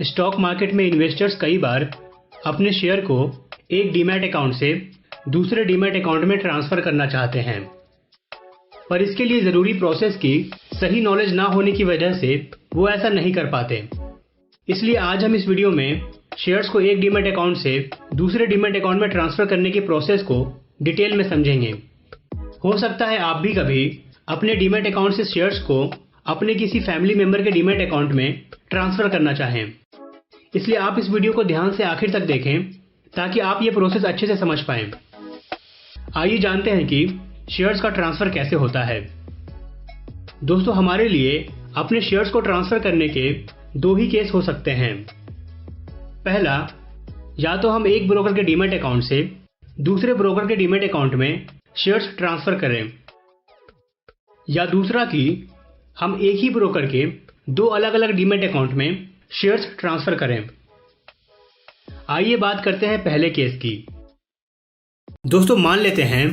Stock market में investors कई बार अपने शेयर को एक डीमैट अकाउंट से दूसरे डीमैट अकाउंट में ट्रांसफर करना चाहते हैं, पर इसके लिए जरूरी प्रोसेस की सही नॉलेज ना होने की वजह से वो ऐसा नहीं कर पाते। इसलिए आज हम इस वीडियो में शेयर्स को एक डीमैट अकाउंट से दूसरे डीमैट अकाउंट में ट्रांसफर करने की प्रोसेस को डिटेल में समझेंगे। हो सकता है आप भी कभी अपने डीमैट अकाउंट से शेयर्स को अपने किसी फैमिली मेंबर के डीमैट अकाउंट में ट्रांसफर करना चाहें, इसलिए आप इस वीडियो को ध्यान से आखिर तक देखें ताकि आप ये प्रोसेस अच्छे से समझ पाएं। आइए जानते हैं कि शेयर्स का ट्रांसफर कैसे होता है। दोस्तों, हमारे लिए अपने शेयर्स को ट्रांसफर करने के दो ही केस हो सकते हैं। पहला, या तो हम एक ब्रोकर के डीमैट अकाउंट से दूसरे ब्रोकर के डीमैट अकाउंट में शेयर्स ट्रांसफर करें, या दूसरा कि हम एक ही ब्रोकर के दो अलग अलग डीमैट अकाउंट में शेयर्स ट्रांसफर करें। आइए बात करते हैं पहले केस की। दोस्तों, मान लेते हैं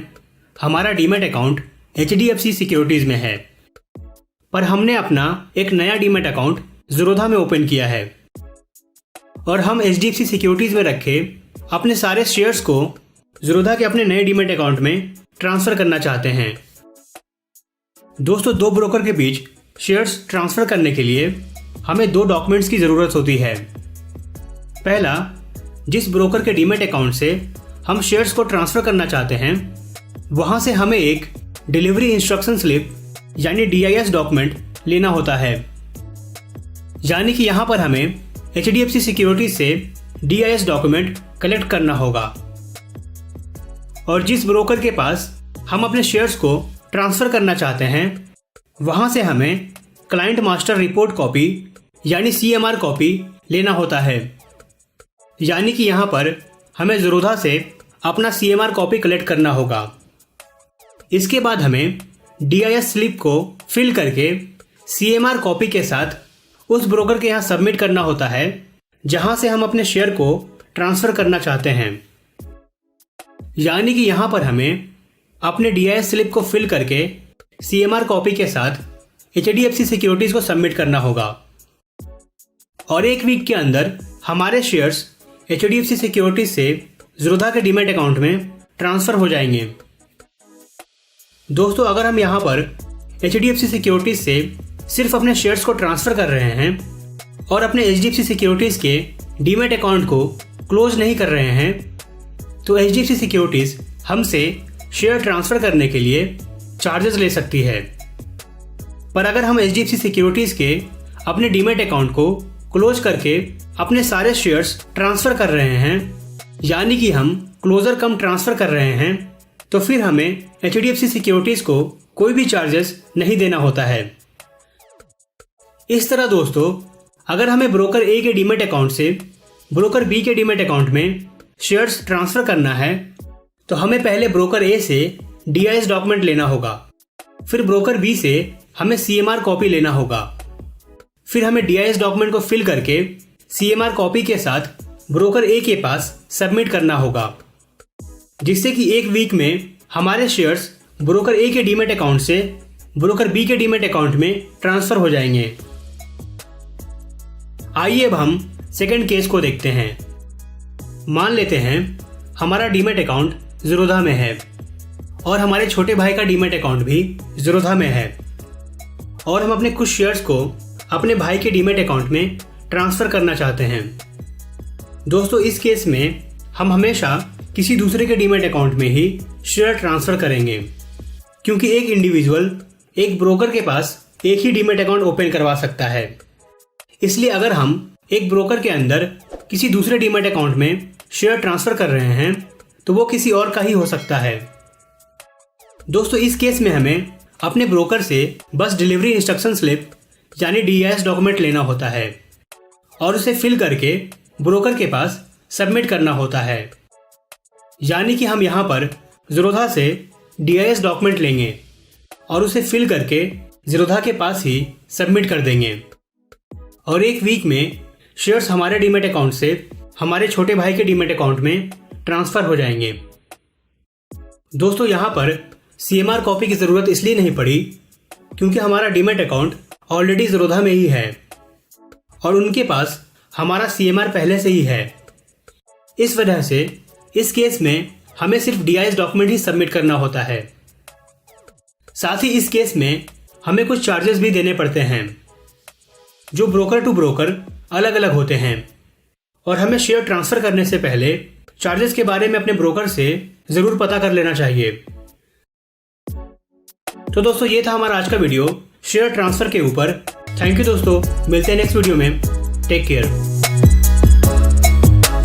हमारा डीमैट अकाउंट HDFC सिक्योरिटीज में है, पर हमने अपना एक नया डीमैट अकाउंट ज़ीरोधा में ओपन किया है और हम HDFC सिक्योरिटीज में रखे अपने सारे शेयर्स को ज़ीरोधा के अपने नए डीमैट अकाउंट में ट्रांसफर करना चाहते हैं। दोस्तों, दो ब्रोकर के बीच शेयर्स ट्रांसफर करने के लिए हमें दो डॉक्यूमेंट्स की ज़रूरत होती है। पहला, जिस ब्रोकर के डीमैट अकाउंट से हम शेयर्स को ट्रांसफ़र करना चाहते हैं वहाँ से हमें एक डिलीवरी इंस्ट्रक्शन स्लिप यानी DIS डॉक्यूमेंट लेना होता है। यानी कि यहाँ पर हमें HDFC सिक्योरिटीज से DIS डॉक्यूमेंट कलेक्ट करना होगा और जिस ब्रोकर के पास हम अपने शेयर्स को ट्रांसफ़र करना चाहते हैं वहाँ से हमें क्लाइंट मास्टर रिपोर्ट कॉपी यानी CMR कॉपी लेना होता है। यानी कि यहाँ पर हमें ज़ीरोधा से अपना CMR कॉपी कलेक्ट करना होगा। इसके बाद हमें DIS स्लिप को फिल करके CMR कॉपी के साथ उस ब्रोकर के यहाँ सबमिट करना होता है जहाँ से हम अपने शेयर को ट्रांसफ़र करना चाहते हैं। यानी कि यहाँ पर हमें अपने DIS स्लिप को फिल करके CMR कॉपी के साथ HDFC सिक्योरिटीज को सबमिट करना होगा और एक वीक के अंदर हमारे शेयर्स HDFC सिक्योरिटीज से ज़ीरोधा के डीमैट अकाउंट में ट्रांसफ़र हो जाएंगे। दोस्तों, अगर हम यहाँ पर HDFC सिक्योरिटीज से सिर्फ अपने शेयर्स को ट्रांसफ़र कर रहे हैं और अपने HDFC सिक्योरिटीज के डीमैट अकाउंट को क्लोज नहीं कर रहे हैं तो HDFC सिक्योरिटीज हमसे शेयर ट्रांसफ़र करने के लिए चार्जेस ले सकती है। पर अगर हम HDFC सिक्योरिटीज के अपने डीमैट अकाउंट को क्लोज करके अपने सारे शेयर्स ट्रांसफ़र कर रहे हैं, यानी कि हम क्लोजर कम ट्रांसफ़र कर रहे हैं, तो फिर हमें HDFC सिक्योरिटीज को कोई भी चार्जेस नहीं देना होता है। इस तरह दोस्तों, अगर हमें ब्रोकर A के डीमैट अकाउंट से ब्रोकर B के डीमैट अकाउंट में शेयर्स ट्रांसफ़र करना है तो हमें पहले ब्रोकर A से DIS डॉक्यूमेंट लेना होगा, फिर ब्रोकर B से हमें CMR कॉपी लेना होगा, फिर हमें DIS डॉक्यूमेंट को फिल करके CMR कॉपी के साथ ब्रोकर A के पास सबमिट करना होगा, जिससे कि एक वीक में हमारे शेयर्स ब्रोकर A के डीमैट अकाउंट से ब्रोकर B के डीमैट अकाउंट में ट्रांसफ़र हो जाएंगे। आइए अब हम सेकंड केस को देखते हैं। मान लेते हैं हमारा डीमैट अकाउंट ज़ीरोधा में है और हमारे छोटे भाई का डीमैट अकाउंट भी ज़ीरोधा में है और हम अपने कुछ शेयर्स को अपने भाई के डीमैट अकाउंट में ट्रांसफ़र करना चाहते हैं। दोस्तों, इस केस में हम हमेशा किसी दूसरे के डीमैट अकाउंट में ही शेयर ट्रांसफ़र करेंगे, क्योंकि एक इंडिविजुअल एक ब्रोकर के पास एक ही डीमैट अकाउंट ओपन करवा सकता है। इसलिए अगर हम एक ब्रोकर के अंदर किसी दूसरे डीमैट अकाउंट में शेयर ट्रांसफ़र कर रहे हैं तो वो किसी और का ही हो सकता है। दोस्तों, इस केस में हमें अपने ब्रोकर से बस डिलीवरी इंस्ट्रक्शन स्लिप यानी DIS डॉक्यूमेंट लेना होता है और उसे फिल करके ब्रोकर के पास सबमिट करना होता है। यानी कि हम यहाँ पर ज़ीरोधा से DIS डॉक्यूमेंट लेंगे और उसे फिल करके ज़ीरोधा के पास ही सबमिट कर देंगे और एक वीक में शेयर्स हमारे डीमैट अकाउंट से हमारे छोटे भाई के डीमैट अकाउंट में ट्रांसफ़र हो जाएंगे। दोस्तों, यहाँ पर CMR कॉपी की ज़रूरत इसलिए नहीं पड़ी क्योंकि हमारा डीमैट अकाउंट ऑलरेडी ज़ीरोधा में ही है और उनके पास हमारा CMR पहले से ही है। इस वजह से इस केस में हमें सिर्फ DIS डॉक्यूमेंट ही सबमिट करना होता है। साथ ही इस केस में हमें कुछ चार्जेस भी देने पड़ते हैं जो ब्रोकर टू ब्रोकर अलग अलग होते हैं, और हमें शेयर ट्रांसफर करने से पहले चार्जेस के बारे में अपने ब्रोकर से जरूर पता कर लेना चाहिए। तो दोस्तों, ये था हमारा आज का वीडियो शेयर ट्रांसफर के ऊपर। थैंक यू दोस्तों, मिलते हैं नेक्स्ट वीडियो में। Take care.